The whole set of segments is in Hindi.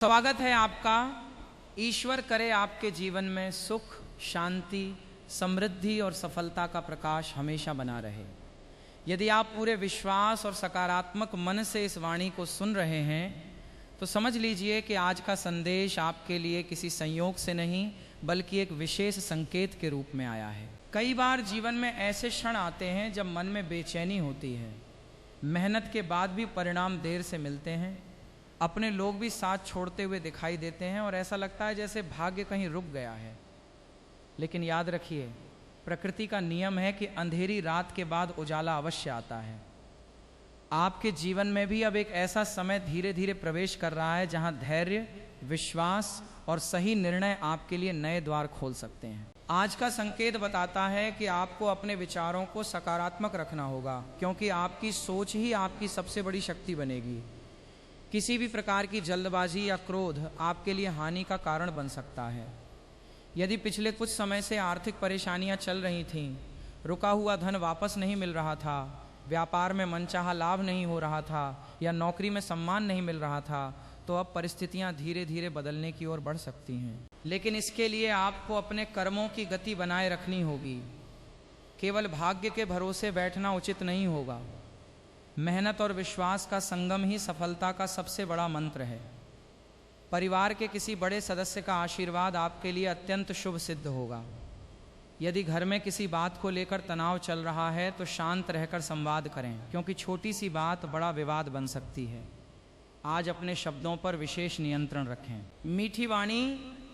स्वागत है आपका। ईश्वर करे आपके जीवन में सुख, शांति, समृद्धि और सफलता का प्रकाश हमेशा बना रहे। यदि आप पूरे विश्वास और सकारात्मक मन से इस वाणी को सुन रहे हैं तो समझ लीजिए कि आज का संदेश आपके लिए किसी संयोग से नहीं बल्कि एक विशेष संकेत के रूप में आया है। कई बार जीवन में ऐसे क्षण आते हैं जब मन में बेचैनी होती है, मेहनत के बाद भी परिणाम देर से मिलते हैं, अपने लोग भी साथ छोड़ते हुए दिखाई देते हैं और ऐसा लगता है जैसे भाग्य कहीं रुक गया है। लेकिन याद रखिए, प्रकृति का नियम है कि अंधेरी रात के बाद उजाला अवश्य आता है। आपके जीवन में भी अब एक ऐसा समय धीरे धीरे प्रवेश कर रहा है जहां धैर्य, विश्वास और सही निर्णय आपके लिए नए द्वार खोल सकते हैं। आज का संकेत बताता है कि आपको अपने विचारों को सकारात्मक रखना होगा, क्योंकि आपकी सोच ही आपकी सबसे बड़ी शक्ति बनेगी। किसी भी प्रकार की जल्दबाजी या क्रोध आपके लिए हानि का कारण बन सकता है। यदि पिछले कुछ समय से आर्थिक परेशानियां चल रही थीं, रुका हुआ धन वापस नहीं मिल रहा था, व्यापार में मनचाहा लाभ नहीं हो रहा था या नौकरी में सम्मान नहीं मिल रहा था, तो अब परिस्थितियां धीरे धीरे बदलने की ओर बढ़ सकती हैं। लेकिन इसके लिए आपको अपने कर्मों की गति बनाए रखनी होगी। केवल भाग्य के भरोसे बैठना उचित नहीं होगा। मेहनत और विश्वास का संगम ही सफलता का सबसे बड़ा मंत्र है। परिवार के किसी बड़े सदस्य का आशीर्वाद आपके लिए अत्यंत शुभ सिद्ध होगा। यदि घर में किसी बात को लेकर तनाव चल रहा है तो शांत रहकर संवाद करें, क्योंकि छोटी सी बात बड़ा विवाद बन सकती है। आज अपने शब्दों पर विशेष नियंत्रण रखें। मीठी वाणी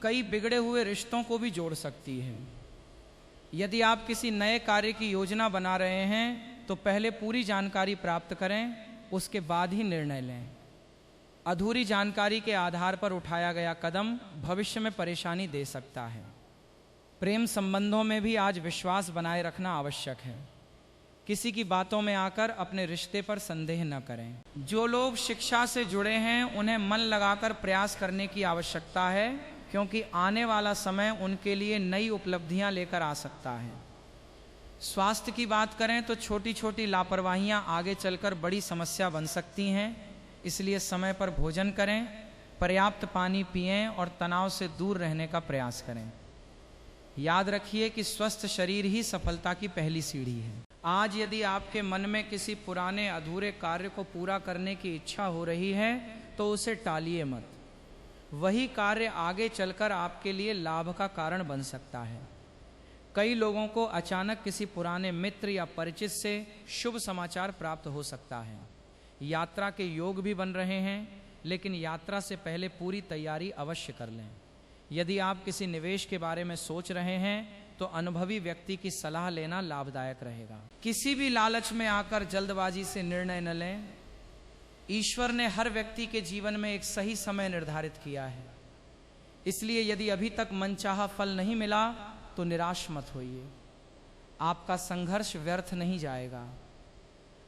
कई बिगड़े हुए रिश्तों को भी जोड़ सकती है। यदि आप किसी नए कार्य की योजना बना रहे हैं तो पहले पूरी जानकारी प्राप्त करें, उसके बाद ही निर्णय लें। अधूरी जानकारी के आधार पर उठाया गया कदम भविष्य में परेशानी दे सकता है। प्रेम संबंधों में भी आज विश्वास बनाए रखना आवश्यक है। किसी की बातों में आकर अपने रिश्ते पर संदेह न करें। जो लोग शिक्षा से जुड़े हैं उन्हें मन लगाकर प्रयास करने की आवश्यकता है, क्योंकि आने वाला समय उनके लिए नई उपलब्धियां लेकर आ सकता है। स्वास्थ्य की बात करें तो छोटी छोटी लापरवाहियां आगे चलकर बड़ी समस्या बन सकती हैं, इसलिए समय पर भोजन करें, पर्याप्त पानी पिएं और तनाव से दूर रहने का प्रयास करें। याद रखिए कि स्वस्थ शरीर ही सफलता की पहली सीढ़ी है। आज यदि आपके मन में किसी पुराने अधूरे कार्य को पूरा करने की इच्छा हो रही है तो उसे टालिए मत। वही कार्य आगे चलकर आपके लिए लाभ का कारण बन सकता है। कई लोगों को अचानक किसी पुराने मित्र या परिचित से शुभ समाचार प्राप्त हो सकता है। यात्रा के योग भी बन रहे हैं, लेकिन यात्रा से पहले पूरी तैयारी अवश्य कर लें। यदि आप किसी निवेश के बारे में सोच रहे हैं तो अनुभवी व्यक्ति की सलाह लेना लाभदायक रहेगा। किसी भी लालच में आकर जल्दबाजी से निर्णय न लें। ईश्वर ने हर व्यक्ति के जीवन में एक सही समय निर्धारित किया है, इसलिए यदि अभी तक मनचाहा फल नहीं मिला तो निराश मत होइए। आपका संघर्ष व्यर्थ नहीं जाएगा।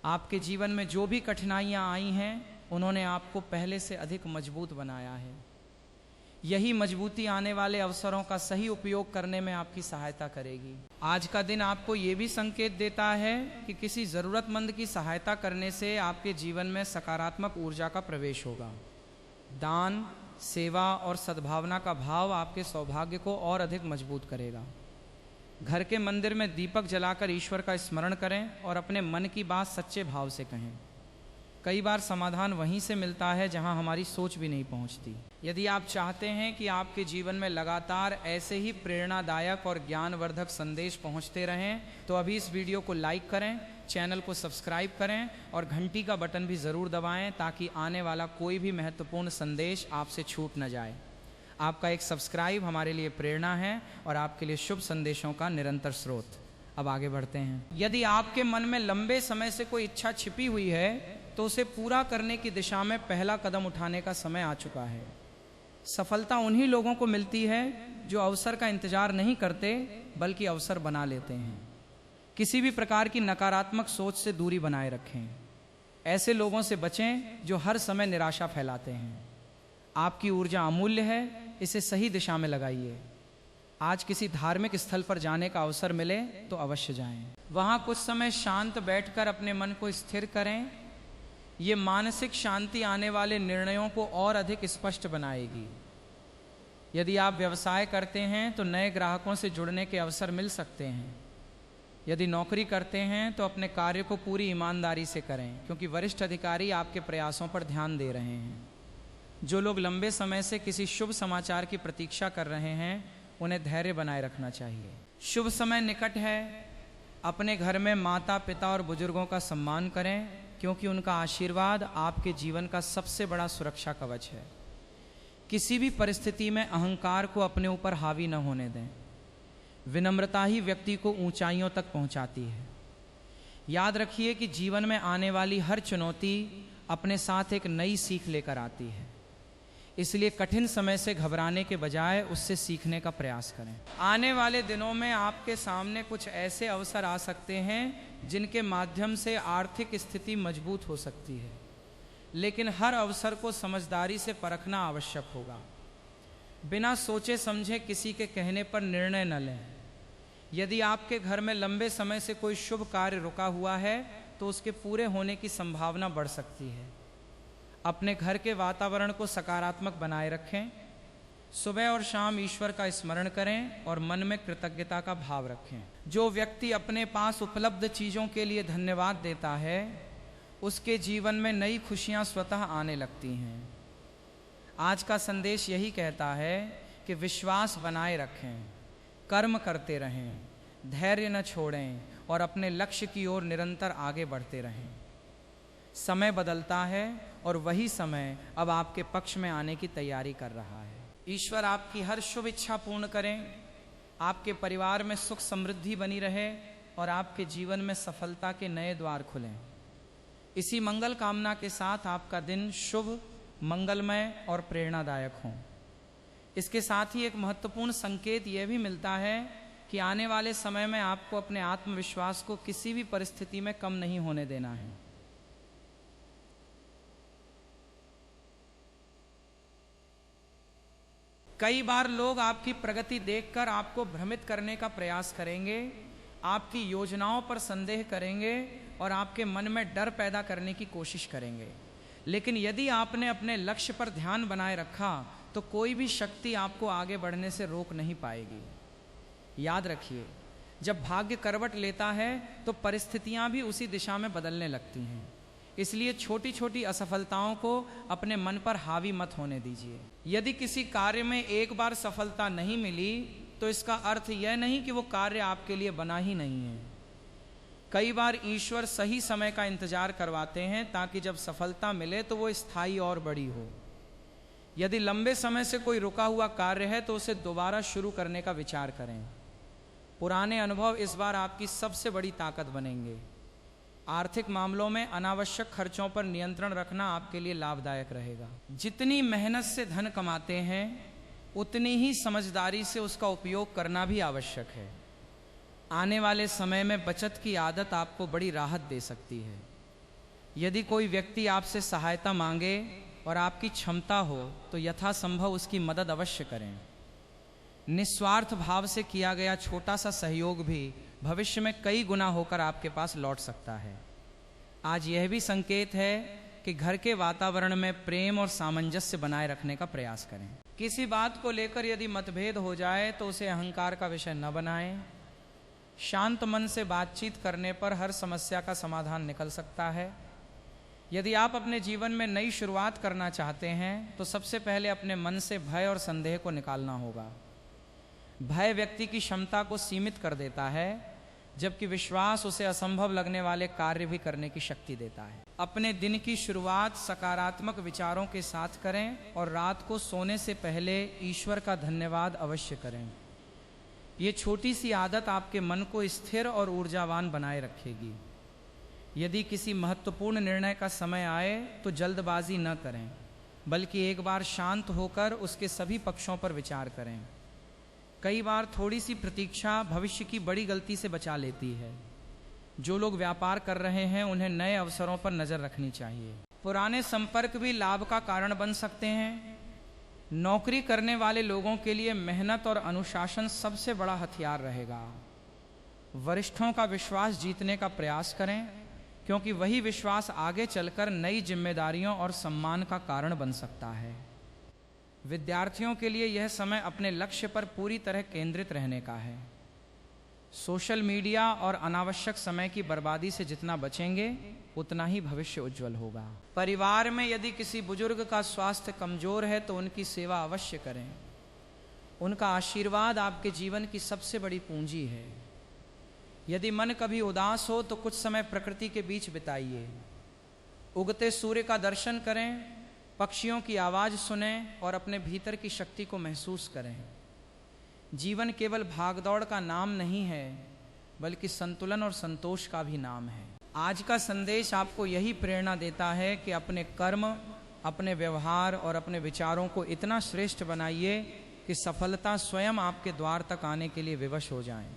आपके जीवन में जो भी कठिनाइयां आई हैं उन्होंने आपको पहले से अधिक मजबूत बनाया है। यही मजबूती आने वाले अवसरों का सही उपयोग करने में आपकी सहायता करेगी। आज का दिन आपको ये भी संकेत देता है कि किसी ज़रूरतमंद की सहायता करने से आपके जीवन में सकारात्मक ऊर्जा का प्रवेश होगा। दान, सेवा और सद्भावना का भाव आपके सौभाग्य को और अधिक मजबूत करेगा। घर के मंदिर में दीपक जलाकर ईश्वर का स्मरण करें और अपने मन की बात सच्चे भाव से कहें। कई बार समाधान वहीं से मिलता है जहां हमारी सोच भी नहीं पहुंचती। यदि आप चाहते हैं कि आपके जीवन में लगातार ऐसे ही प्रेरणादायक और ज्ञानवर्धक संदेश पहुंचते रहें तो अभी इस वीडियो को लाइक करें, चैनल को सब्सक्राइब करें और घंटी का बटन भी ज़रूर दबाएं, ताकि आने वाला कोई भी महत्वपूर्ण संदेश आपसे छूट न जाए। आपका एक सब्सक्राइब हमारे लिए प्रेरणा है और आपके लिए शुभ संदेशों का निरंतर स्रोत। अब आगे बढ़ते हैं। यदि आपके मन में लंबे समय से कोई इच्छा छिपी हुई है तो उसे पूरा करने की दिशा में पहला कदम उठाने का समय आ चुका है। सफलता उन्हीं लोगों को मिलती है जो अवसर का इंतजार नहीं करते बल्कि अवसर बना लेते हैं। किसी भी प्रकार की नकारात्मक सोच से दूरी बनाए रखें। ऐसे लोगों से बचें जो हर समय निराशा फैलाते हैं। आपकी ऊर्जा अमूल्य है, इसे सही दिशा में लगाइए। आज किसी धार्मिक स्थल पर जाने का अवसर मिले तो अवश्य जाएं। वहाँ कुछ समय शांत बैठकर अपने मन को स्थिर करें। ये मानसिक शांति आने वाले निर्णयों को और अधिक स्पष्ट बनाएगी। यदि आप व्यवसाय करते हैं तो नए ग्राहकों से जुड़ने के अवसर मिल सकते हैं। यदि नौकरी करते हैं तो अपने कार्य को पूरी ईमानदारी से करें, क्योंकि वरिष्ठ अधिकारी आपके प्रयासों पर ध्यान दे रहे हैं। जो लोग लंबे समय से किसी शुभ समाचार की प्रतीक्षा कर रहे हैं, उन्हें धैर्य बनाए रखना चाहिए। शुभ समय निकट है। अपने घर में माता पिता और बुजुर्गों का सम्मान करें, क्योंकि उनका आशीर्वाद आपके जीवन का सबसे बड़ा सुरक्षा कवच है। किसी भी परिस्थिति में अहंकार को अपने ऊपर हावी न होने दें। विनम्रता ही व्यक्ति को ऊंचाइयों तक पहुंचाती है। याद रखिए कि जीवन में आने वाली हर चुनौती अपने साथ एक नई सीख लेकर आती है, इसलिए कठिन समय से घबराने के बजाय उससे सीखने का प्रयास करें। आने वाले दिनों में आपके सामने कुछ ऐसे अवसर आ सकते हैं जिनके माध्यम से आर्थिक स्थिति मजबूत हो सकती है, लेकिन हर अवसर को समझदारी से परखना आवश्यक होगा। बिना सोचे समझे किसी के कहने पर निर्णय न लें। यदि आपके घर में लंबे समय से कोई शुभ कार्य रुका हुआ है तो उसके पूरे होने की संभावना बढ़ सकती है। अपने घर के वातावरण को सकारात्मक बनाए रखें। सुबह और शाम ईश्वर का स्मरण करें और मन में कृतज्ञता का भाव रखें। जो व्यक्ति अपने पास उपलब्ध चीज़ों के लिए धन्यवाद देता है, उसके जीवन में नई खुशियां स्वतः आने लगती हैं। आज का संदेश यही कहता है कि विश्वास बनाए रखें, कर्म करते रहें, धैर्य न छोड़ें और अपने लक्ष्य की ओर निरंतर आगे बढ़ते रहें। समय बदलता है और वही समय अब आपके पक्ष में आने की तैयारी कर रहा है। ईश्वर आपकी हर शुभ इच्छा पूर्ण करें, आपके परिवार में सुख समृद्धि बनी रहे और आपके जीवन में सफलता के नए द्वार खुलें। इसी मंगल कामना के साथ आपका दिन शुभ, मंगलमय और प्रेरणादायक हो। इसके साथ ही एक महत्वपूर्ण संकेत यह भी मिलता है कि आने वाले समय में आपको अपने आत्मविश्वास को किसी भी परिस्थिति में कम नहीं होने देना है। कई बार लोग आपकी प्रगति देखकर आपको भ्रमित करने का प्रयास करेंगे, आपकी योजनाओं पर संदेह करेंगे और आपके मन में डर पैदा करने की कोशिश करेंगे। लेकिन यदि आपने अपने लक्ष्य पर ध्यान बनाए रखा तो कोई भी शक्ति आपको आगे बढ़ने से रोक नहीं पाएगी। याद रखिए, जब भाग्य करवट लेता है तो परिस्थितियां भी उसी दिशा में बदलने लगती हैं। इसलिए छोटी छोटी असफलताओं को अपने मन पर हावी मत होने दीजिए। यदि किसी कार्य में एक बार सफलता नहीं मिली तो इसका अर्थ यह नहीं कि वो कार्य आपके लिए बना ही नहीं है। कई बार ईश्वर सही समय का इंतजार करवाते हैं ताकि जब सफलता मिले तो वो स्थायी और बड़ी हो। यदि लंबे समय से कोई रुका हुआ कार्य है तो उसे दोबारा शुरू करने का विचार करें। पुराने अनुभव इस बार आपकी सबसे बड़ी ताकत बनेंगे। आर्थिक मामलों में अनावश्यक खर्चों पर नियंत्रण रखना आपके लिए लाभदायक रहेगा। जितनी मेहनत से धन कमाते हैं उतनी ही समझदारी से उसका उपयोग करना भी आवश्यक है। आने वाले समय में बचत की आदत आपको बड़ी राहत दे सकती है। यदि कोई व्यक्ति आपसे सहायता मांगे और आपकी क्षमता हो तो यथासंभव उसकी मदद अवश्य करें। निस्वार्थ भाव से किया गया छोटा सा सहयोग भी भविष्य में कई गुना होकर आपके पास लौट सकता है। आज यह भी संकेत है कि घर के वातावरण में प्रेम और सामंजस्य बनाए रखने का प्रयास करें। किसी बात को लेकर यदि मतभेद हो जाए तो उसे अहंकार का विषय न बनाएं। शांत मन से बातचीत करने पर हर समस्या का समाधान निकल सकता है। यदि आप अपने जीवन में नई शुरुआत करना चाहते हैं तो सबसे पहले अपने मन से भय और संदेह को निकालना होगा। भय व्यक्ति की क्षमता को सीमित कर देता है, जबकि विश्वास उसे असंभव लगने वाले कार्य भी करने की शक्ति देता है। अपने दिन की शुरुआत सकारात्मक विचारों के साथ करें और रात को सोने से पहले ईश्वर का धन्यवाद अवश्य करें। ये छोटी सी आदत आपके मन को स्थिर और ऊर्जावान बनाए रखेगी। यदि किसी महत्वपूर्ण निर्णय का समय आए तो जल्दबाजी न करें, बल्कि एक बार शांत होकर उसके सभी पक्षों पर विचार करें। कई बार थोड़ी सी प्रतीक्षा भविष्य की बड़ी गलती से बचा लेती है। जो लोग व्यापार कर रहे हैं उन्हें नए अवसरों पर नजर रखनी चाहिए। पुराने संपर्क भी लाभ का कारण बन सकते हैं। नौकरी करने वाले लोगों के लिए मेहनत और अनुशासन सबसे बड़ा हथियार रहेगा। वरिष्ठों का विश्वास जीतने का प्रयास करें, क्योंकि वही विश्वास आगे चलकर नई जिम्मेदारियों और सम्मान का कारण बन सकता है। विद्यार्थियों के लिए यह समय अपने लक्ष्य पर पूरी तरह केंद्रित रहने का है। सोशल मीडिया और अनावश्यक समय की बर्बादी से जितना बचेंगे उतना ही भविष्य उज्जवल होगा। परिवार में यदि किसी बुजुर्ग का स्वास्थ्य कमजोर है तो उनकी सेवा अवश्य करें। उनका आशीर्वाद आपके जीवन की सबसे बड़ी पूंजी है। यदि मन कभी उदास हो तो कुछ समय प्रकृति के बीच बिताइए। उगते सूर्य का दर्शन करें, पक्षियों की आवाज़ सुनें और अपने भीतर की शक्ति को महसूस करें। जीवन केवल भागदौड़ का नाम नहीं है, बल्कि संतुलन और संतोष का भी नाम है। आज का संदेश आपको यही प्रेरणा देता है कि अपने कर्म, अपने व्यवहार और अपने विचारों को इतना श्रेष्ठ बनाइए कि सफलता स्वयं आपके द्वार तक आने के लिए विवश हो जाए।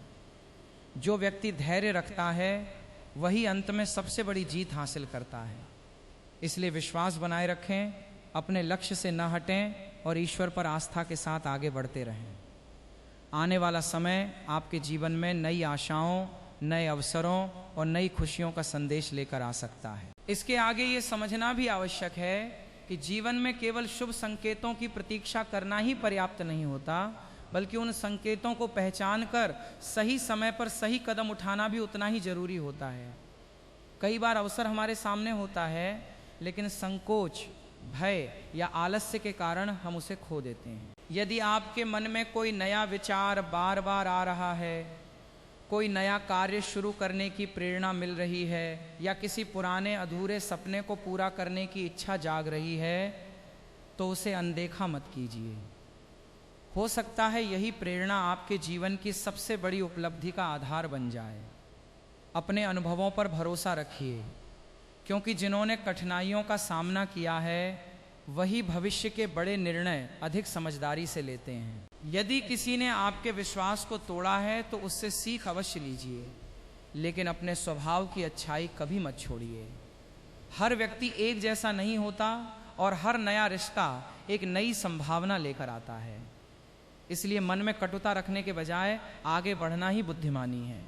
जो व्यक्ति धैर्य रखता है वही अंत में सबसे बड़ी जीत हासिल करता है। इसलिए विश्वास बनाए रखें, अपने लक्ष्य से न हटें और ईश्वर पर आस्था के साथ आगे बढ़ते रहें। आने वाला समय आपके जीवन में नई आशाओं, नए अवसरों और नई खुशियों का संदेश लेकर आ सकता है। इसके आगे ये समझना भी आवश्यक है कि जीवन में केवल शुभ संकेतों की प्रतीक्षा करना ही पर्याप्त नहीं होता, बल्कि उन संकेतों को पहचान कर सही समय पर सही कदम उठाना भी उतना ही जरूरी होता है। कई बार अवसर हमारे सामने होता है, लेकिन संकोच, भय या आलस्य के कारण हम उसे खो देते हैं। यदि आपके मन में कोई नया विचार बार बार आ रहा है, कोई नया कार्य शुरू करने की प्रेरणा मिल रही है या किसी पुराने अधूरे सपने को पूरा करने की इच्छा जाग रही है, तो उसे अनदेखा मत कीजिए। हो सकता है यही प्रेरणा आपके जीवन की सबसे बड़ी उपलब्धि का आधार बन जाए। अपने अनुभवों पर भरोसा रखिए, क्योंकि जिन्होंने कठिनाइयों का सामना किया है वही भविष्य के बड़े निर्णय अधिक समझदारी से लेते हैं। यदि किसी ने आपके विश्वास को तोड़ा है तो उससे सीख अवश्य लीजिए, लेकिन अपने स्वभाव की अच्छाई कभी मत छोड़िए। हर व्यक्ति एक जैसा नहीं होता और हर नया रिश्ता एक नई संभावना लेकर आता है। इसलिए मन में कटुता रखने के बजाय आगे बढ़ना ही बुद्धिमानी है।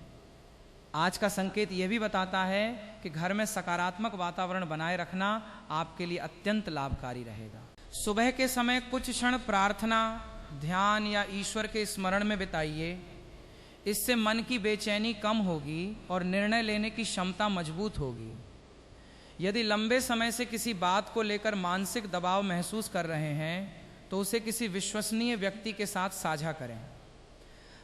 आज का संकेत यह भी बताता है कि घर में सकारात्मक वातावरण बनाए रखना आपके लिए अत्यंत लाभकारी रहेगा। सुबह के समय कुछ क्षण प्रार्थना, ध्यान या ईश्वर के स्मरण में बिताइए। इससे मन की बेचैनी कम होगी और निर्णय लेने की क्षमता मजबूत होगी। यदि लंबे समय से किसी बात को लेकर मानसिक दबाव महसूस कर रहे हैं तो उसे किसी विश्वसनीय व्यक्ति के साथ साझा करें।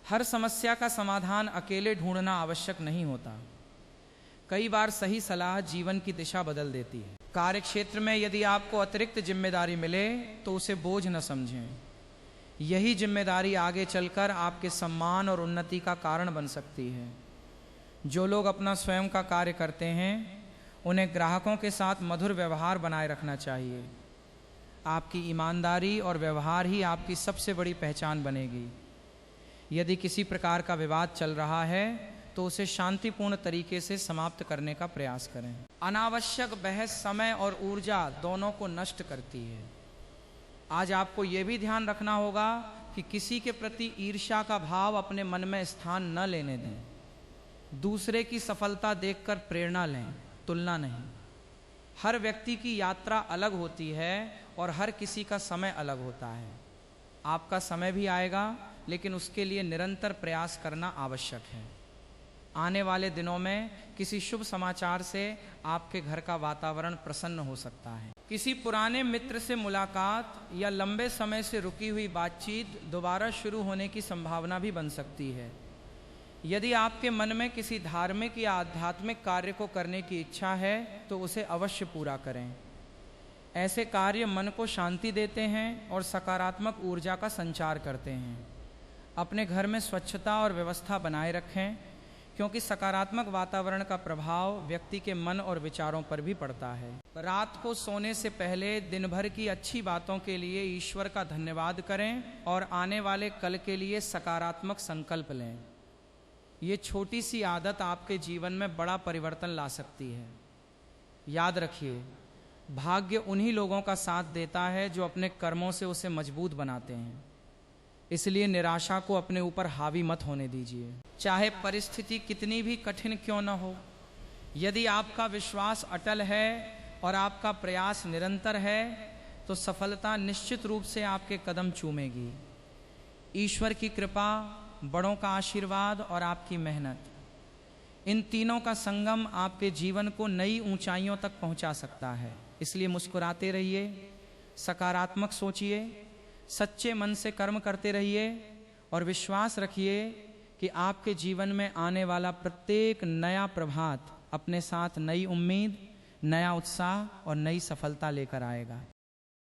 हर समस्या का समाधान अकेले ढूंढना आवश्यक नहीं होता। कई बार सही सलाह जीवन की दिशा बदल देती है। कार्यक्षेत्र में यदि आपको अतिरिक्त जिम्मेदारी मिले तो उसे बोझ न समझें। यही जिम्मेदारी आगे चलकर आपके सम्मान और उन्नति का कारण बन सकती है। जो लोग अपना स्वयं का कार्य करते हैं उन्हें ग्राहकों के साथ मधुर व्यवहार बनाए रखना चाहिए। आपकी ईमानदारी और व्यवहार ही आपकी सबसे बड़ी पहचान बनेगी। यदि किसी प्रकार का विवाद चल रहा है तो उसे शांतिपूर्ण तरीके से समाप्त करने का प्रयास करें। अनावश्यक बहस समय और ऊर्जा दोनों को नष्ट करती है। आज आपको यह भी ध्यान रखना होगा कि किसी के प्रति ईर्ष्या का भाव अपने मन में स्थान न लेने दें। दूसरे की सफलता देखकर प्रेरणा लें, तुलना नहीं। हर व्यक्ति की यात्रा अलग होती है और हर किसी का समय अलग होता है। आपका समय भी आएगा, लेकिन उसके लिए निरंतर प्रयास करना आवश्यक है। आने वाले दिनों में किसी शुभ समाचार से आपके घर का वातावरण प्रसन्न हो सकता है। किसी पुराने मित्र से मुलाकात या लंबे समय से रुकी हुई बातचीत दोबारा शुरू होने की संभावना भी बन सकती है। यदि आपके मन में किसी धार्मिक या आध्यात्मिक कार्य को करने की इच्छा है तो उसे अवश्य पूरा करें। ऐसे कार्य मन को शांति देते हैं और सकारात्मक ऊर्जा का संचार करते हैं। अपने घर में स्वच्छता और व्यवस्था बनाए रखें, क्योंकि सकारात्मक वातावरण का प्रभाव व्यक्ति के मन और विचारों पर भी पड़ता है। रात को सोने से पहले दिन भर की अच्छी बातों के लिए ईश्वर का धन्यवाद करें और आने वाले कल के लिए सकारात्मक संकल्प लें। ये छोटी सी आदत आपके जीवन में बड़ा परिवर्तन ला सकती है। याद रखिए, भाग्य उन्हीं लोगों का साथ देता है जो अपने कर्मों से उसे मजबूत बनाते हैं। इसलिए निराशा को अपने ऊपर हावी मत होने दीजिए। चाहे परिस्थिति कितनी भी कठिन क्यों न हो, यदि आपका विश्वास अटल है और आपका प्रयास निरंतर है तो सफलता निश्चित रूप से आपके कदम चूमेगी। ईश्वर की कृपा, बड़ों का आशीर्वाद और आपकी मेहनत, इन तीनों का संगम आपके जीवन को नई ऊंचाइयों तक पहुंचा सकता है। इसलिए मुस्कुराते रहिए, सकारात्मक सोचिए, सच्चे मन से कर्म करते रहिए और विश्वास रखिए कि आपके जीवन में आने वाला प्रत्येक नया प्रभात अपने साथ नई उम्मीद, नया उत्साह और नई सफलता लेकर आएगा।